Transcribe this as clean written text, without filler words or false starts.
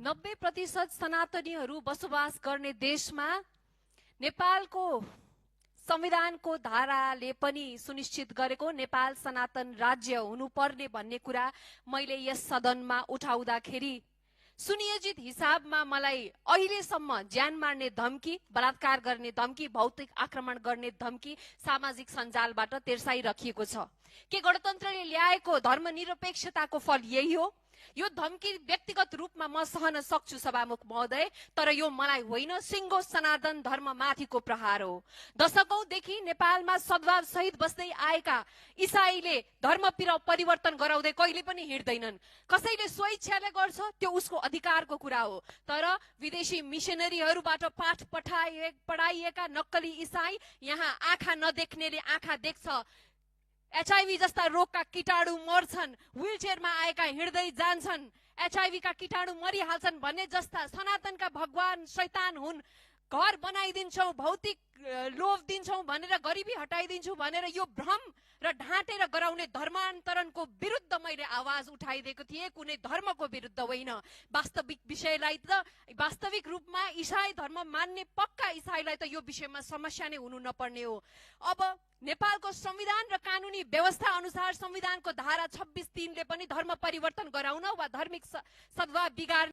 90% सनातनीहरू बसोबास गर्ने देशमा नेपालको संविधानको धाराले पनि सुनिश्चित गरेको नेपाल सनातन राज्य हुनुपर्ने भन्ने कुरा मैले यस सदनमा उठाउँदाखेरि सुनियोजित हिसाबमा मलाई अहिलेसम्म ज्यान मार्ने धम्की, बलात्कार गर्ने धम्की, भौतिक आक्रमण गर्ने धम्की सामाजिक सञ्जालबाट तेर्साइराखिएको छ। के गणतन्त्रले ल्याएको धर्मनिरपेक्षताको फल यही हो? यो धम्की व्यक्तिगत रूपमा म सहन सक्छु सभामुख महोदय, तर यो मलाई होइन, सिङ्गो सनातन धर्म माथिको प्रहार हो। दशकौंदेखि नेपालमा सद्भाव सहित बस्दै आएका इसाईले धर्म परिवर्तन गराउँदै कहिले पनि हिँड्दैनन्। कसैले स्वेच्छाले गर्छ त्यो उसको अधिकारको कुरा हो, तर विदेशी मिसनरीहरूबाट पाठ पढाइएका नक्कली इसाई यहाँ आँखा नदेख्नेले आँखा देख्छ, एचआईभी जस्ता रोगका कीटाणु मर्छन्, व्हीलचेयरमा आएका हिँड्दै जान्छन्, एचआईभी का कीटाणु मरिहाल्छन् भन्ने जस्ता सनातनका भगवान शैतान हुन्, घर बनाइदिन्छौ, भौतिक लोभ दिन्छौ भनेर, गरिबी हटाइदिन्छु भनेर यो भ्रम र ढाँटेर गराउने धर्मान्तरणको विरुद्ध मैले आवाज उठाइदिएको थिएँ, कुनै धर्मको विरुद्ध होइन। वास्तविक विषयलाई त वास्तविक रूपमा इसाई धर्म मान्ने पक्का इसाईलाई त यो विषयमा समस्या नै हुनु नपर्ने हो। अब नेपालको संविधान र कानुनी व्यवस्था अनुसार संविधानको धारा 26(3) ले पनि धर्म परिवर्तन गराउन वा धार्मिक सद्भाव बिगार्न